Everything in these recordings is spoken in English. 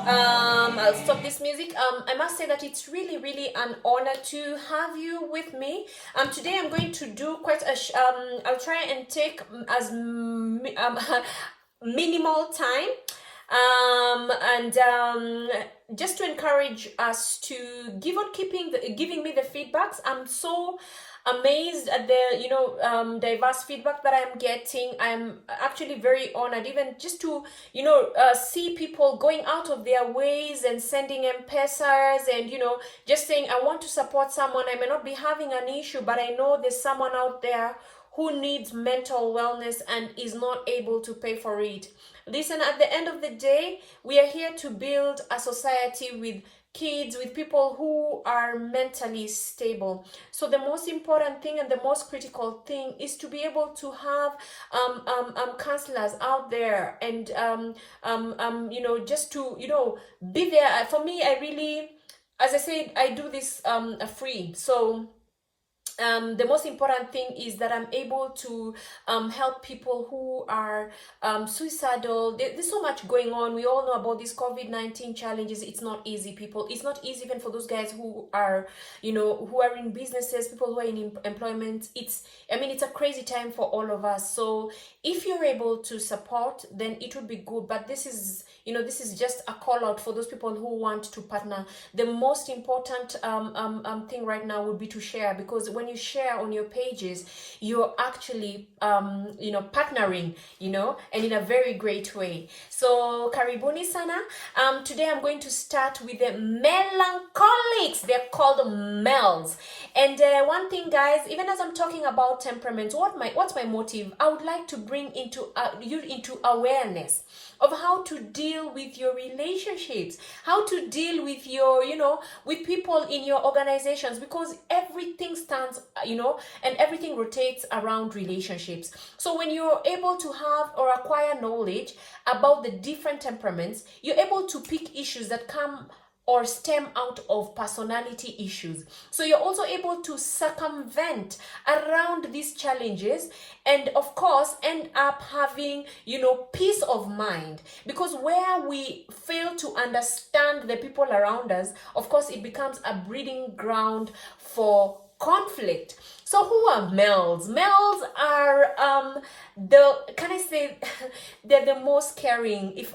I'll stop this music. I must say that it's really, really an honor to have you with me. Today I'm going to do quite a. I'll try and take as minimal time. And just to encourage us to giving me the feedbacks. I'm so amazed at the diverse feedback that I'm getting. I'm actually very honored, even just to see people going out of their ways and sending M-Pesas and just saying, I want to support someone. I may not be having an issue, but I know there's someone out there who needs mental wellness and is not able to pay for it. Listen, at the end of the day, we are here to build a society with kids, with people who are mentally stable. So the most important thing and the most critical thing is to be able to have counselors out there and just to be there. For me, I really, as I said, I do this free. So the most important thing is that I'm able to help people who are suicidal. There's so much going on. We all know about these COVID-19 challenges. It's not easy, people. It's not easy even for those guys who are, who are in businesses, people who are in employment. It's a crazy time for all of us. So if you're able to support, then it would be good. But this is just a call out for those people who want to partner. The most important thing right now would be to share, because when you share on your pages, you're actually partnering, and in a very great way. So karibuni sana. Today I'm going to start with the melancholics. They're called mels. And one thing, guys, even as I'm talking about temperaments, what's my motive? I would like to bring you into awareness of how to deal with your relationships, how to deal with your, with people in your organizations, because everything stands, and everything rotates around relationships. So when you're able to have or acquire knowledge about the different temperaments, you're able to pick issues that come or stem out of personality issues. So you're also able to circumvent around these challenges and of course end up having, peace of mind. Because where we fail to understand the people around us, of course, it becomes a breeding ground for conflict. So who are males? Males are they're the most caring, if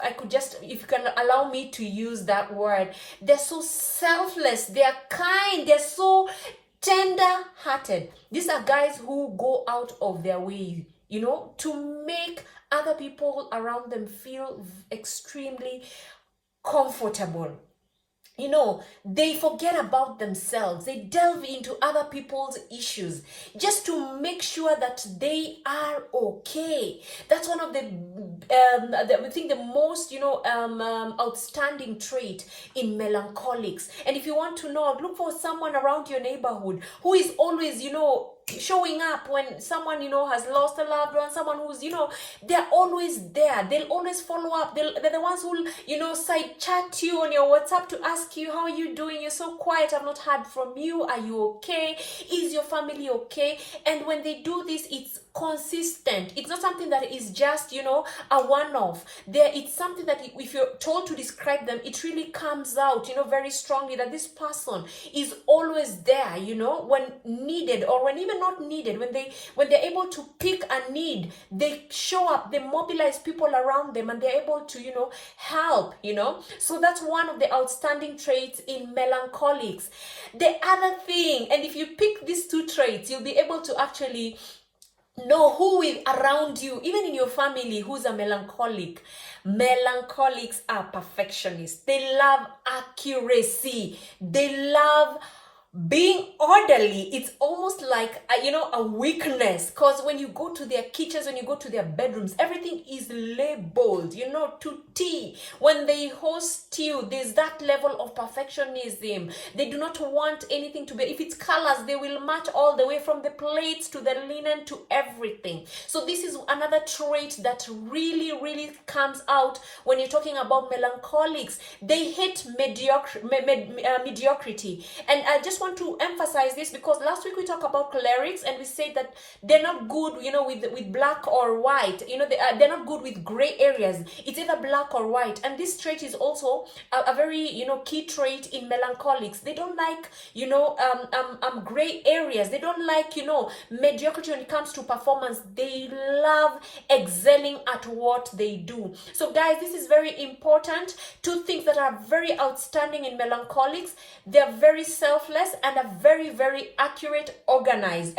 you can allow me to use that word. They're so selfless, they're kind, they're so tender hearted. These are guys who go out of their way, to make other people around them feel extremely comfortable. They forget about themselves. They delve into other people's issues just to make sure that they are okay. That's one of the most, outstanding trait in melancholics. And if you want to know, look for someone around your neighborhood who is always, showing up when someone has lost a loved one, someone who's they're always there. They'll always follow up. They're the ones who'll side chat you on your WhatsApp to ask you, how are you doing? You're so quiet, I've not heard from you. Are you okay? Is your family okay? And when they do this, it's consistent. It's not something that is just a one-off. It's something that if you're told to describe them, it really comes out very strongly that this person is always there, when needed, or when even not needed. When they're able to pick a need, they show up, they mobilize people around them, and they're able to help. So that's one of the outstanding traits in melancholics. The other thing, and if you pick these two traits, you'll be able to actually know who is around you, even in your family, who's a melancholic. Melancholics are perfectionists. They love accuracy. They love being orderly. It's almost like a weakness, because when you go to their kitchens, when you go to their bedrooms, everything is labeled to T. When they host you, there's that level of perfectionism. They do not want anything to be, if it's colors, they will match all the way from the plates to the linen to everything. So this is another trait that really, really comes out when you're talking about melancholics. They hate mediocrity. And I just want to emphasize this, because last week we talked about clerics and we said that they're not good with black or white. They're not good with gray areas. It's either black black or white. And this trait is also a very, key trait in melancholics. They don't like, gray areas. They don't like, mediocrity when it comes to performance. They love excelling at what they do. So guys, this is very important. Two things that are very outstanding in melancholics: they're very selfless and are very, very accurate, organized,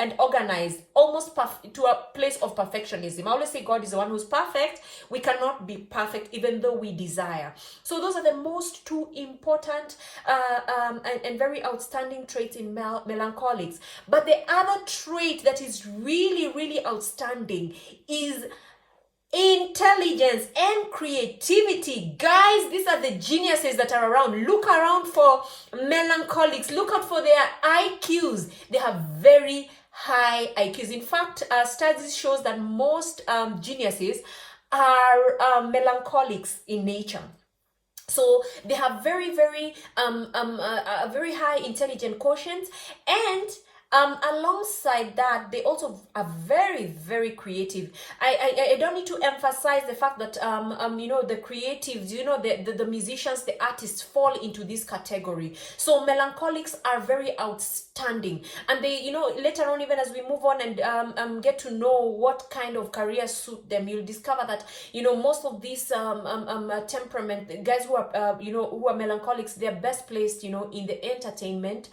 almost to a place of perfectionism. I always say God is the one who's perfect. We cannot be perfect even though we desire. So those are the most two important and very outstanding traits in melancholics. But the other trait that is really, really outstanding is intelligence and creativity. Guys, these are the geniuses that are around. Look around for melancholics. Look out for their IQs. They have very high IQs. In fact, studies shows that most geniuses are melancholics in nature. So they have very, very a very high intelligent quotient, and alongside that, they also are very, very creative. I don't need to emphasize the fact that the creatives, the musicians, the artists fall into this category. So melancholics are very outstanding, and they, later on, even as we move on and get to know what kind of career suit them, you'll discover that most of these temperament guys who are who are melancholics, they're best placed in the entertainment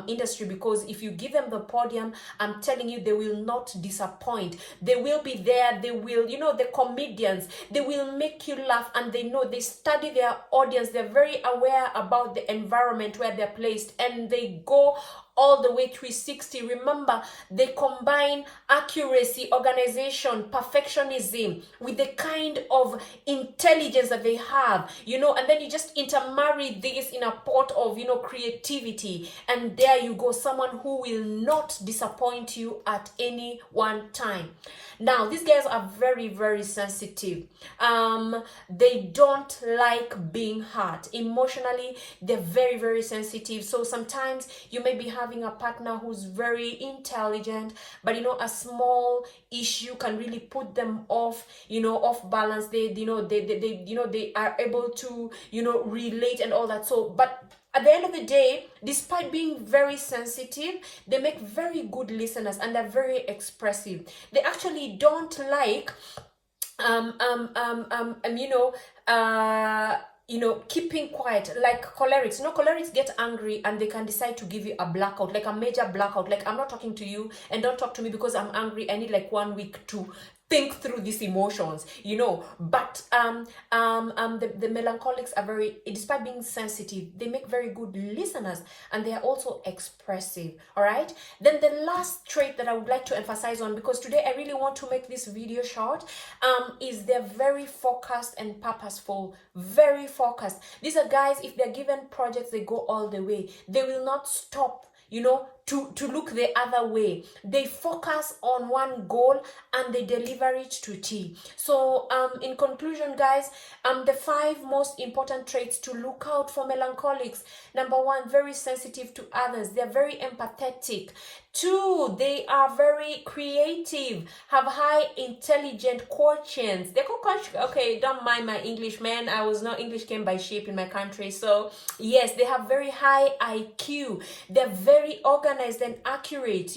industry, because if you give them the podium, I'm telling you, they will not disappoint. They will be there. They will, the comedians, they will make you laugh, and they study their audience. They're very aware about the environment where they're placed, and they go all the way 360. Remember, they combine accuracy, organization, perfectionism with the kind of intelligence that they have, and then you just intermarry this in a pot of, creativity, and there you go, someone who will not disappoint you at any one time. Now, these guys are very, very sensitive. They don't like being hurt. Emotionally, they're very, very sensitive. So sometimes you may be having a partner who's very intelligent, but a small issue can really put them off, off balance. They are able to, relate and all that. So, but at the end of the day, despite being very sensitive, they make very good listeners, and they're very expressive. They actually don't like keeping quiet, like cholerics. Cholerics get angry and they can decide to give you a blackout, like a major blackout. Like, I'm not talking to you, and don't talk to me because I'm angry. I need like 1 week to think through these emotions, but the melancholics are very, despite being sensitive, they make very good listeners, and they are also expressive. All right, then the last trait that I would like to emphasize on, because today I really want to make this video short, is they're very focused and purposeful. Very focused. These are guys, if they're given projects, they go all the way. They will not stop to look the other way. They focus on one goal and they deliver it to T. So in conclusion, guys, the 5 most important traits to look out for melancholics: number 1, very sensitive to others. They're very empathetic. 2, they are very creative, have high intelligent quotients. They call okay, don't mind my English, man. English came by shape in my country. So yes, they have very high IQ. They're very organized and accurate.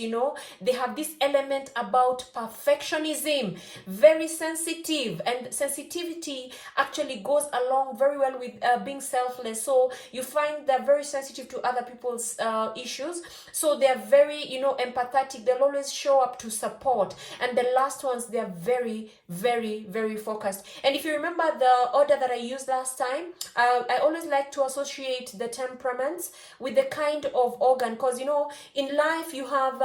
They have this element about perfectionism, very sensitive, and sensitivity actually goes along very well with being selfless. So you find they're very sensitive to other people's issues. So they're very, empathetic. They'll always show up to support. And the last ones, they're very, very, very focused. And if you remember the order that I used last time, I always like to associate the temperaments with the kind of organ, because in life you have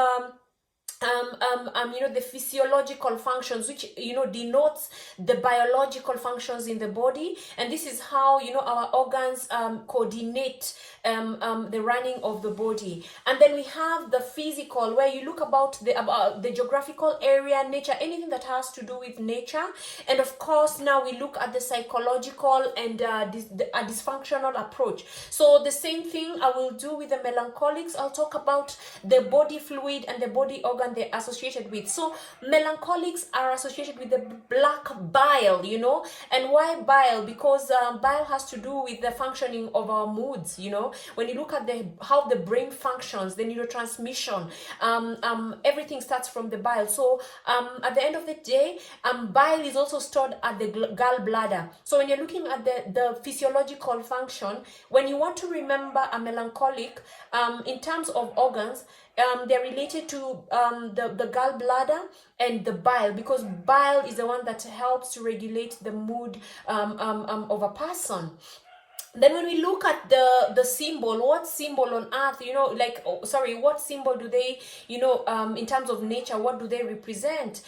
the physiological functions, which denotes the biological functions in the body, and this is how our organs coordinate the running of the body. And then we have the physical, where you look about the geographical area, nature, anything that has to do with nature. And of course, now we look at the psychological and a dysfunctional approach. So the same thing I will do with the melancholics. I'll talk about the body fluid and the body organ one they're associated with. So melancholics are associated with the black bile, you know. And why bile? Because bile has to do with the functioning of our moods, you know. When you look at how the brain functions, the neurotransmission, everything starts from the bile. So at the end of the day, bile is also stored at the gallbladder. So when you're looking at the physiological function, when you want to remember a melancholic, in terms of organs, they're related to the gallbladder and the bile, because bile is the one that helps to regulate the mood of a person. Then when we look at the symbol, what symbol on earth, you know, like, what symbol do they, you know, in terms of nature, what do they represent?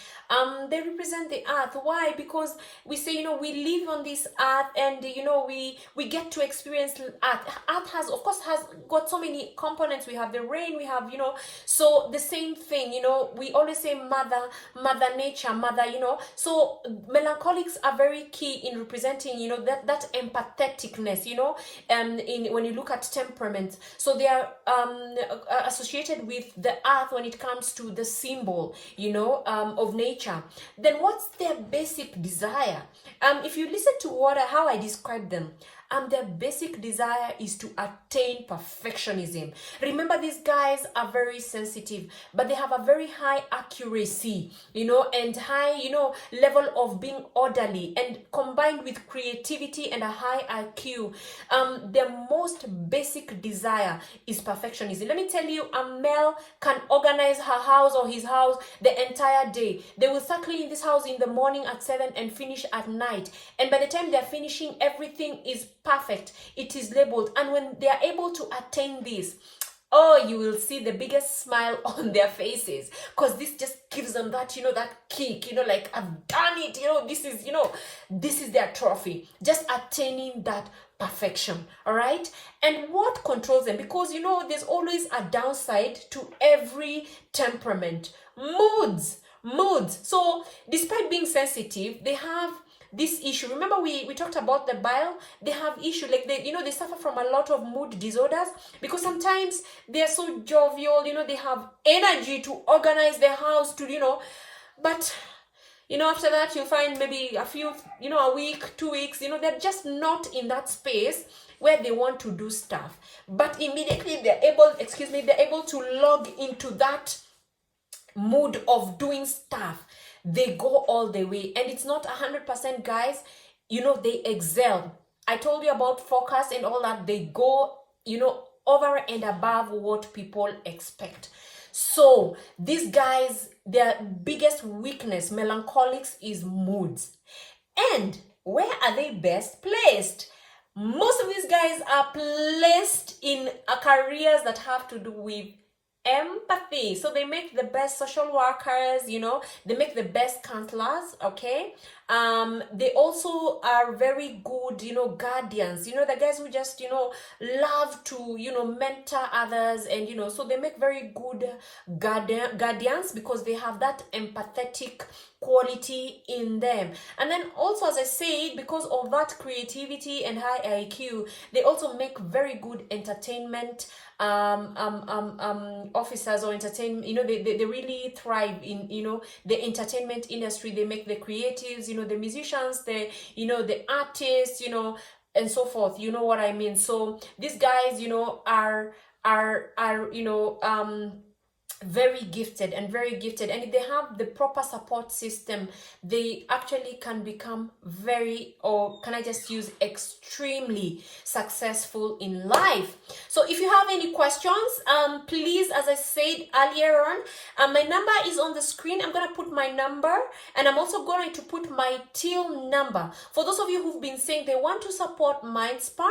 They represent the earth. Why? Because we say, you know, we live on this earth, and you know, we get to experience earth. Earth has, of course, has got so many components. We have the rain, we have, you know, so the same thing, you know, we always say mother nature, mother, you know. So melancholics are very key in representing, you know, that empatheticness, you know, when you look at temperament. So they are associated with the earth when it comes to the symbol, you know, of nature. Then what's their basic desire? If you listen to how I describe them, their basic desire is to attain perfectionism. Remember, these guys are very sensitive, but they have a very high accuracy, you know, and high, you know, level of being orderly, and combined with creativity and a high IQ. Their most basic desire is perfectionism. Let me tell you, a male can organize her house or his house the entire day. They will start cleaning this house in the morning at 7 and finish at night. And by the time they're finishing, everything is perfect. It is labeled. And when they are able to attain this, oh, you will see the biggest smile on their faces, because this just gives them that, you know, that kick, you know, like, I've done it, you know, this is their trophy, just attaining that perfection. All right. And what controls them? Because, you know, there's always a downside to every temperament. Moods. So despite being sensitive, they have this issue. Remember, we talked about the bile. They have issue, like, they suffer from a lot of mood disorders, because sometimes they are so jovial, you know, they have energy to organize their house, to, you know, but, you know, after that you'll find maybe a few, you know, a week, 2 weeks, you know, they're just not in that space where they want to do stuff. But immediately they're able to log into that mood of doing stuff. They go all the way, and it's not 100%, guys. You know, they excel. I told you about focus and all that. They go, you know, over and above what people expect. So these guys, their biggest weakness, melancholics, is moods. And where are they best placed? Most of these guys are placed in careers that have to do with empathy. So they make the best social workers, you know, they make the best counselors. Okay. They also are very good, you know, guardians, you know, the guys who just, you know, love to, you know, mentor others, and, you know, so they make very good guardians, because they have that empathetic quality in them. And then also, as I said, because of that creativity and high IQ, they also make very good entertainment officers, or entertainment, you know, they really thrive in, you know, the entertainment industry. They make the creatives, you know, the musicians, the, you know, the artists, you know, and so forth. You know what I mean? So these guys, you know, are you know, very gifted, and if they have the proper support system, they actually can become very, or can I just use extremely successful in life. So if you have any questions, please, as I said earlier on, my number is on the screen. I'm going to put my number, and I'm also going to put my till number. For those of you who've been saying they want to support MindSpa,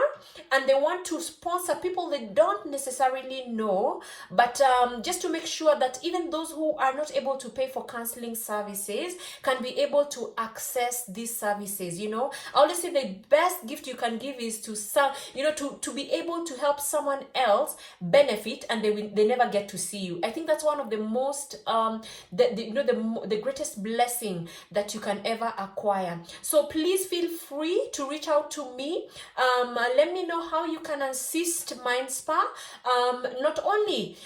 and they want to sponsor people they don't necessarily know, but just to make sure that even those who are not able to pay for counseling services can be able to access these services. You know, I always say the best gift you can give is to you know, to be able to help someone else benefit, and they never get to see you. I think that's one of the most you know, the greatest blessing that you can ever acquire. So please feel free to reach out to me. Let me know how you can assist MindSpa, not only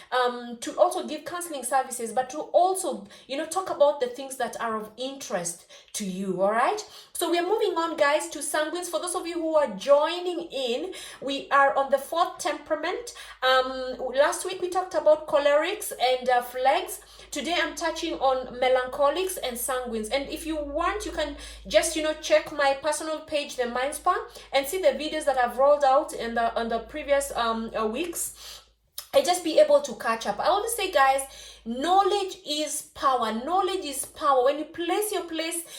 to also give give counseling services, but to also, talk about the things that are of interest to you. All right. So we are moving on, guys, to sanguines. For those of you who are joining in, we are on the 4th temperament. Last week we talked about cholerics and phlegs. Today I'm touching on melancholics and sanguines. And if you want, you can just check my personal page, the Mind Spa, and see the videos that I've rolled out in the previous weeks. I just be able to catch up. I always say, guys, knowledge is power. Knowledge is power. When you place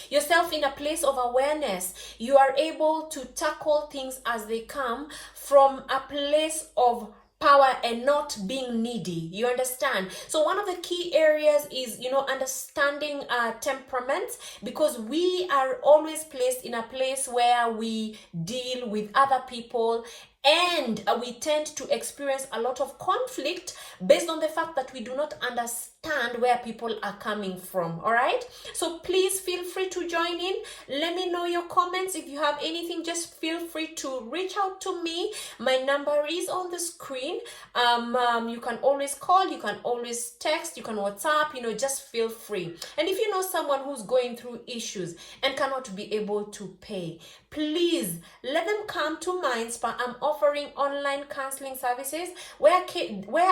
yourself in a place of awareness, you are able to tackle things as they come from a place of power and not being needy. You understand? So one of the key areas is understanding temperaments, because we are always placed in a place where we deal with other people, and we tend to experience a lot of conflict based on the fact that we do not understand where people are coming from. All right, so please feel free to join in. Let me know your comments. If you have anything, just feel free to reach out to me. My number is on the screen. You can always call, you can always text, you can WhatsApp, just feel free. And if you know someone who's going through issues and cannot be able to pay, please let them come to Mind Spa. I'm offering online counseling services where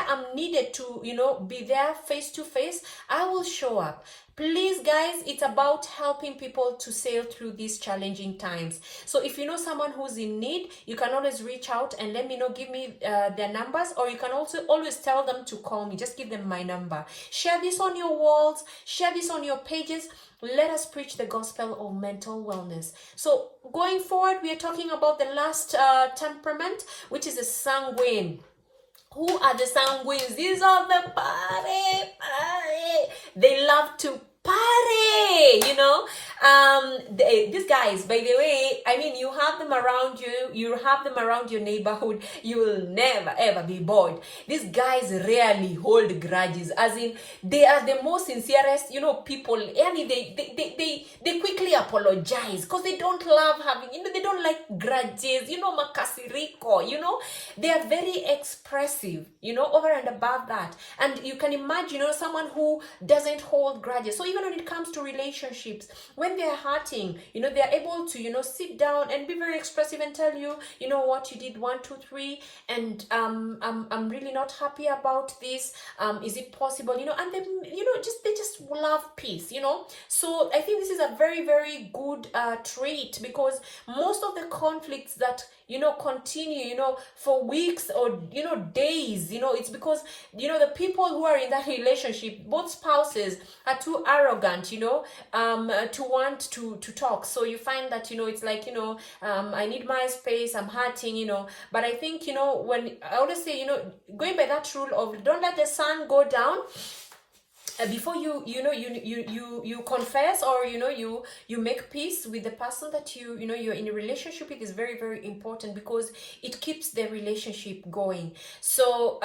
I'm needed to be there face to face. I will show up. Please, guys, it's about helping people to sail through these challenging times. So if you know someone who's in need, you can always reach out and let me know, give me their numbers, or you can also always tell them to call me. Just give them my number. Share this on your walls, share this on your pages. Let us preach the gospel of mental wellness. So going forward, we are talking about the last temperament, which is a sanguine. Who are the sanguines? These are the party. They love to party, these guys, by the way, I mean, you have them around your neighborhood, you will never ever be bored. These guys rarely hold grudges, as in they are the most sincerest, people, and they quickly apologize because they don't love having, they don't like grudges, makasiriko, they are very expressive, over and above that. And you can imagine, someone who doesn't hold grudges. So even when it comes to relationships, when they're hurting, they are able to, sit down and be very expressive and tell you, what you did 1, 2, 3, and I'm really not happy about this. Is it possible? And they, they just love peace. So I think this is a very, very good trait, because most of the conflicts that continue, for weeks or, days, it's because, the people who are in that relationship, both spouses, are too arrogant, to want to talk. So you find that, it's like, I need my space, I'm hurting, but I think, when I always say, going by that rule of don't let the sun go down, before you confess, or you make peace with the person that you're in a relationship with, is very, very important, because it keeps the relationship going. So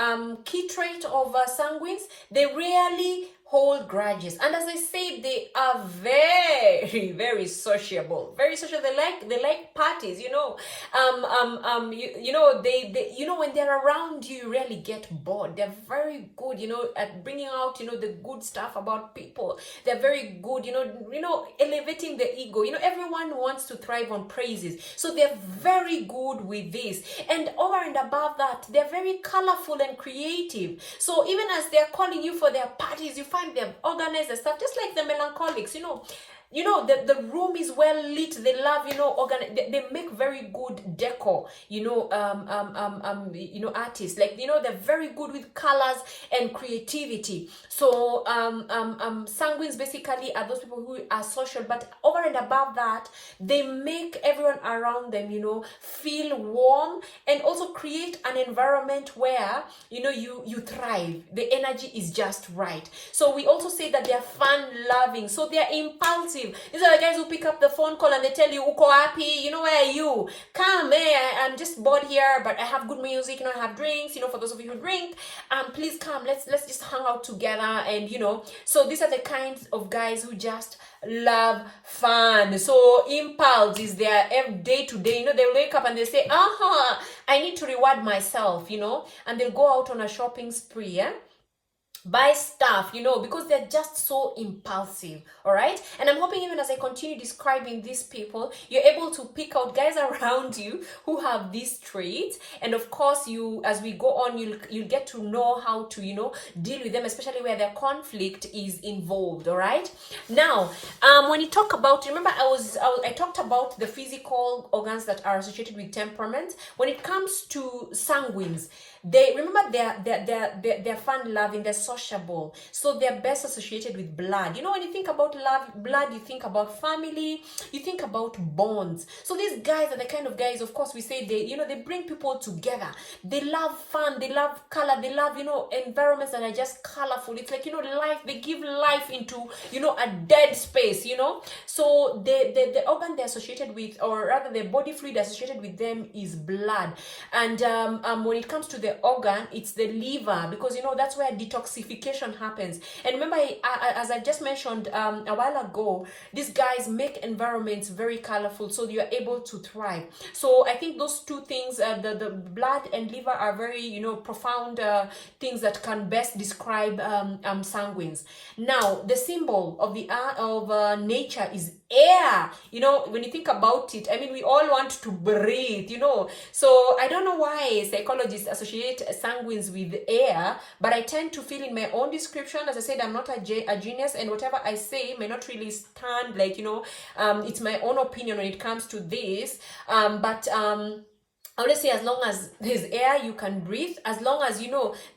key trait of sanguines, they rarely hold grudges, and as I say, they are very, very sociable, very social. They like parties, they when they're around you, you rarely get bored. They're very good, at bringing out, the good stuff about people. They're very good, elevating the ego. Everyone wants to thrive on praises, so they're very good with this. And over and above that, they're very colorful and creative. So even as they're calling you for their parties, you find they've organized the stuff, just like the melancholics. The room is well lit. They love, they make very good decor, artists, like, they're very good with colors and creativity. So sanguines basically are those people who are social, but over and above that, they make everyone around them, feel warm, and also create an environment where, you thrive. The energy is just right. So we also say that they're fun loving. So they're impulsive. These are the guys who pick up the phone call and they tell you, uko happy, where are you? Come, I'm just bored here, but I have good music, I have drinks, for those of you who drink, please come, let's just hang out together. And so these are the kinds of guys who just love fun. So impulse is their day to day. They'll wake up and they say, I need to reward myself, and they'll go out on a shopping spree, buy stuff, because they're just so impulsive. All right, and I'm hoping even as I continue describing these people, you're able to pick out guys around you who have these traits, and of course, you, as we go on, you'll get to know how to deal with them, especially where their conflict is involved. All right, now when you talk about, remember I talked about the physical organs that are associated with temperament. When it comes to sanguines, they, remember, they're fun loving, they're sociable, so they're best associated with blood. When you think about blood, you think about family, you think about bonds. So these guys are the kind of guys, of course, we say they bring people together. They love fun, they love color, they love environments that are just colorful. It's like life. They give life into a dead space. So the organ they're associated with, or rather the body fluid associated with them, is blood. And when it comes to the organ, it's the liver, because that's where detoxification happens. And remember, as I just mentioned a while ago, these guys make environments very colorful, so you're able to thrive. So I think those two things, the blood and liver, are very profound things that can best describe sanguines. Now, the symbol of the nature is air. When you think about it, I mean, we all want to breathe. So I don't know why psychologists associate sanguines with air, but I tend to feel in my own description, as I said, I'm not a genius, and whatever I say may not really stand, like it's my own opinion when it comes to this, but I would say, as long as there's air you can breathe, as long as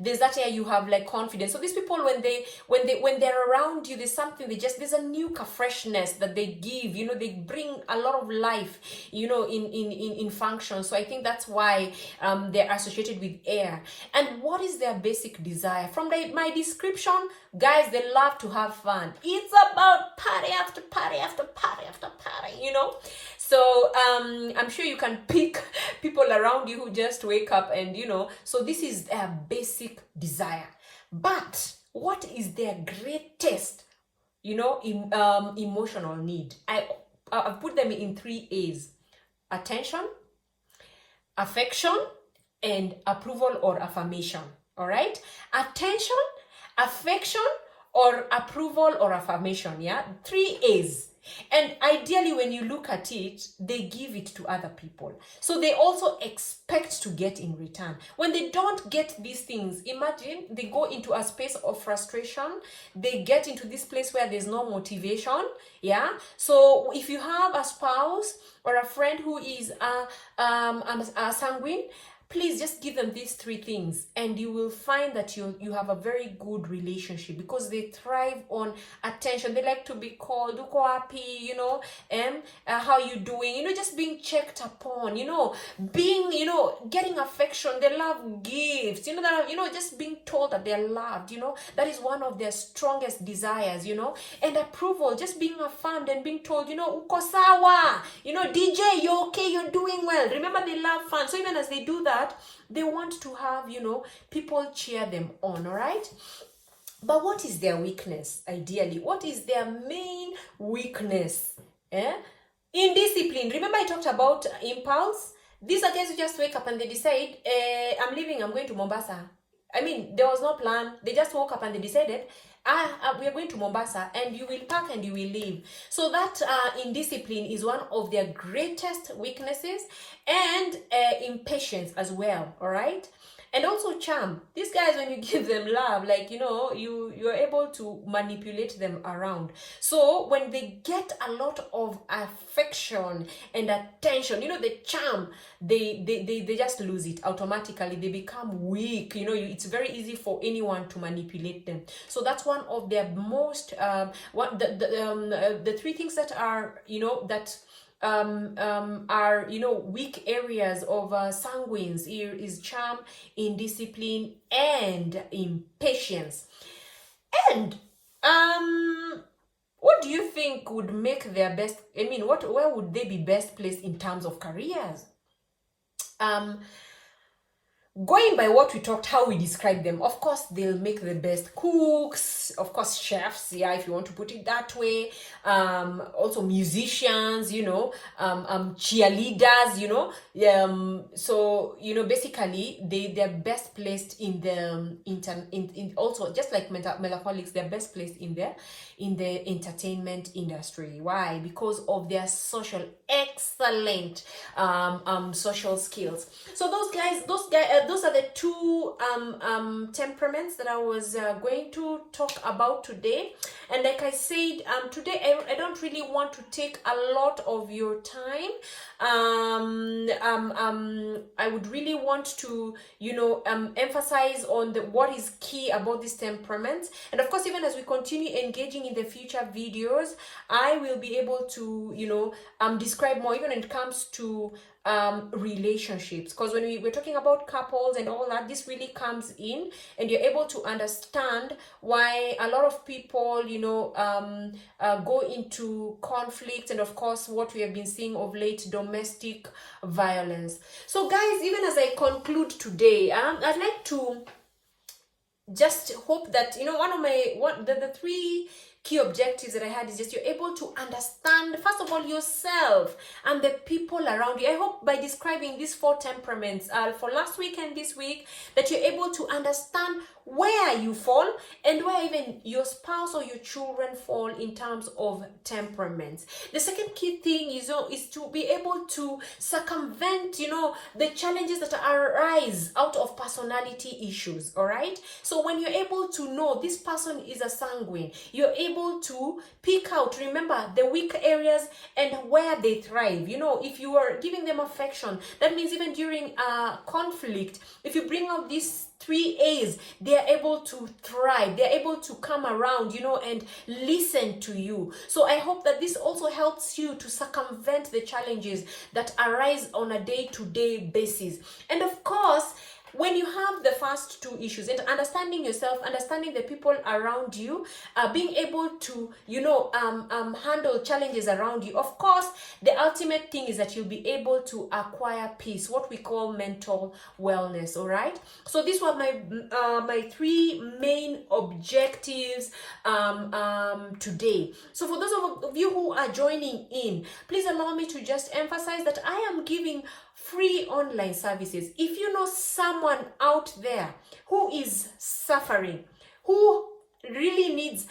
there's that air, you have like confidence. So these people, when they're around you, there's a new freshness that they give. They bring a lot of life in function. So I think that's why they're associated with air. And what is their basic desire? From my description, guys, they love to have fun. It's about party after party after party after party. So I'm sure you can pick people around you who just wake up and so this is their basic desire. But what is their greatest emotional need? I've put them in 3 A's: attention, affection, and approval or affirmation. All right, attention, affection, or approval or affirmation. Yeah, 3 A's. And ideally, when you look at it, they give it to other people. So they also expect to get in return. When they don't get these things, imagine they go into a space of frustration. They get into this place where there's no motivation. Yeah. So if you have a spouse or a friend who is a sanguine, please just give them these 3 things, and you will find that you have a very good relationship, because they thrive on attention. They like to be called, uko wapi, how you doing, just being checked upon, being, getting affection. They love gifts, just being told that they're loved, that is one of their strongest desires, and approval, just being affirmed and being told, uko sawa, DJ, you're okay, you're doing well. Remember, they love fun. So even as they do that, they want to have people cheer them on. All right, but what is their weakness? Ideally, what is their main weakness? Indiscipline. Remember, I talked about impulse. These are guys who just wake up and they decide, I'm leaving, I'm going to Mombasa. I mean, there was no plan. They just woke up and they decided, we are going to Mombasa, and you will pack and you will leave. So that indiscipline is one of their greatest weaknesses, and impatience as well. All right, and also charm. These guys, when you give them love, like you're able to manipulate them around. So when they get a lot of affection and attention, the charm, they just lose it automatically. They become weak. It's very easy for anyone to manipulate them. So that's one of their most the 3 things that are are weak areas of sanguines. Here is charm, indiscipline, and impatience. And what do you think would make their best? I mean, where would they be best placed in terms of careers? going by what we talked, how we describe them, of course, they'll make the best cooks, of course, chefs, yeah, if you want to put it that way. Also musicians, cheerleaders, so, basically, they're best placed in the in also, just like melancholics, they're best placed in the entertainment industry. Why? Because of their excellent social skills. So those are the two temperaments that I was going to talk about today. And like I said, today I don't really want to take a lot of your time. I would really want to emphasize on what is key about this temperament. And of course, even as we continue engaging in the future videos, I will be able to describe more, even when it comes to relationships, because when we're talking about couples and all that, this really comes in, and you're able to understand why a lot of people go into conflict, and of course what we have been seeing of late, domestic violence. So guys, even as I conclude today, I'd like to just hope that the three key objectives that I had is just you're able to understand, first of all, yourself and the people around you. I hope by describing these four temperaments for last week and this week, that you're able to understand where you fall and where even your spouse or your children fall in terms of temperaments. The second key thing is to be able to circumvent the challenges that arise out of personality issues. All right, so when you're able to know this person is a sanguine, you're able to pick out, remember, the weak areas and where they thrive. If you are giving them affection, that means even during conflict, if you bring out these 3 A's, they are able to thrive, they're able to come around, and listen to you. So I hope that this also helps you to circumvent the challenges that arise on a day-to-day basis. And of course, when you have the first two issues, and understanding yourself, understanding the people around you, being able to, handle challenges around you, of course, the ultimate thing is that you'll be able to acquire peace, what we call mental wellness. All right. So these were my three main objectives today. So for those of you who are joining in, please allow me to just emphasize that I am giving free online services. If you know someone out there who is suffering, who really needs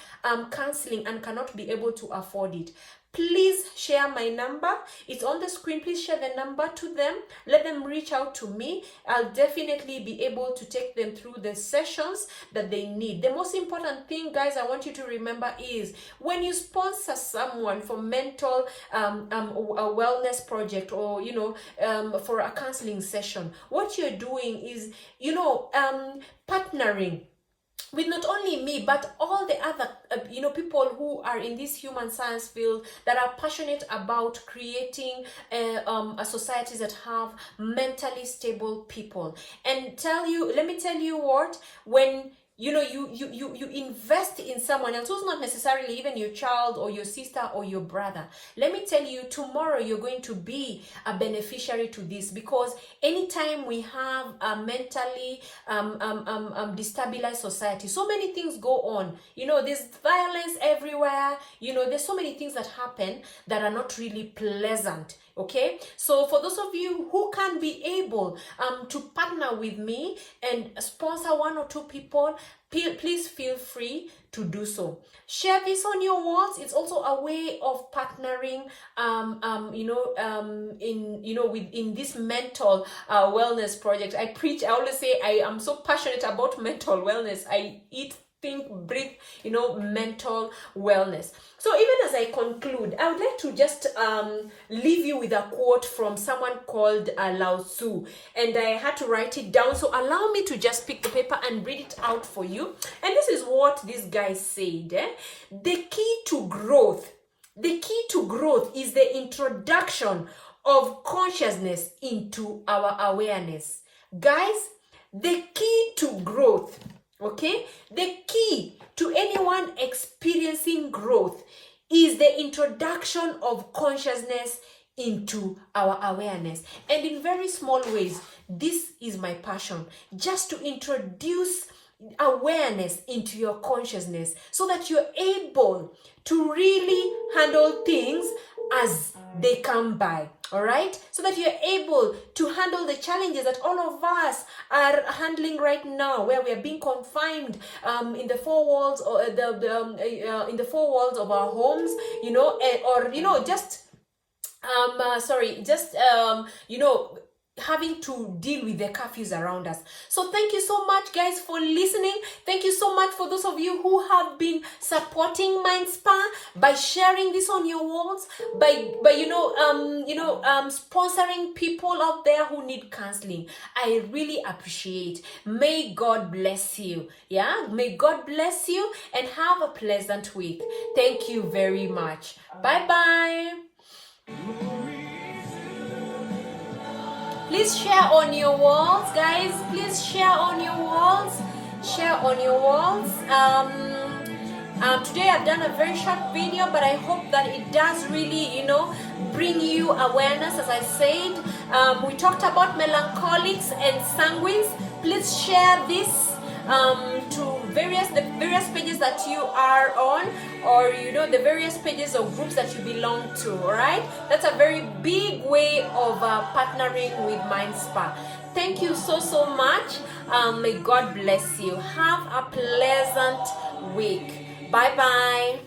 counseling and cannot be able to afford it, please share my number. It's on the screen. Please share the number to them. Let them reach out to me. I'll definitely be able to take them through the sessions that they need. The most important thing, guys, I want you to remember is when you sponsor someone for mental a wellness project, or for a counseling session, what you're doing is partnering with not only me, but all the other people who are in this human science field that are passionate about creating a societies that have mentally stable people. And let me tell you what, when you invest in someone else who's not necessarily even your child or your sister or your brother, let me tell you, tomorrow you're going to be a beneficiary to this, because anytime we have a mentally destabilized society, so many things go on. There's violence everywhere. There's so many things that happen that are not really pleasant. Okay, so for those of you who can be able to partner with me and sponsor 1 or 2 people, please feel free to do so. Share this on your walls. It's also a way of partnering in this mental wellness project. I always say I am so passionate about mental wellness. I eat, think, breathe, mental wellness. So even as I conclude, I would like to just leave you with a quote from someone called Lao Tzu, and I had to write it down. So allow me to just pick the paper and read it out for you. And this is what this guy said. The key to growth is the introduction of consciousness into our awareness. Guys, the key to growth, okay? The key to anyone experiencing growth is the introduction of consciousness into our awareness. And in very small ways, this is my passion, just to introduce awareness into your consciousness so that you're able to really handle things as they come by. All right, so that you're able to handle the challenges that all of us are handling right now, where we are being confined in the four walls, or in the four walls of our homes, just having to deal with the curfews around us. So thank you so much, guys, for listening. Thank you so much for those of you who have been supporting MindSpa by sharing this on your walls, by sponsoring people out there who need counseling. I really appreciate. May God bless you. Yeah, may God bless you, and have a pleasant week. Thank you very much. Bye bye. Please share on your walls, guys. Please share on your walls. Share on your walls. Today I've done a very short video, but I hope that it does really, bring you awareness. As I said, we talked about melancholics and sanguines. Please share this to the various pages that you are on, or the various pages or groups that you belong to. All right, that's a very big way of partnering with MindSpa. Thank you so much. May God bless you. Have a pleasant week. Bye bye.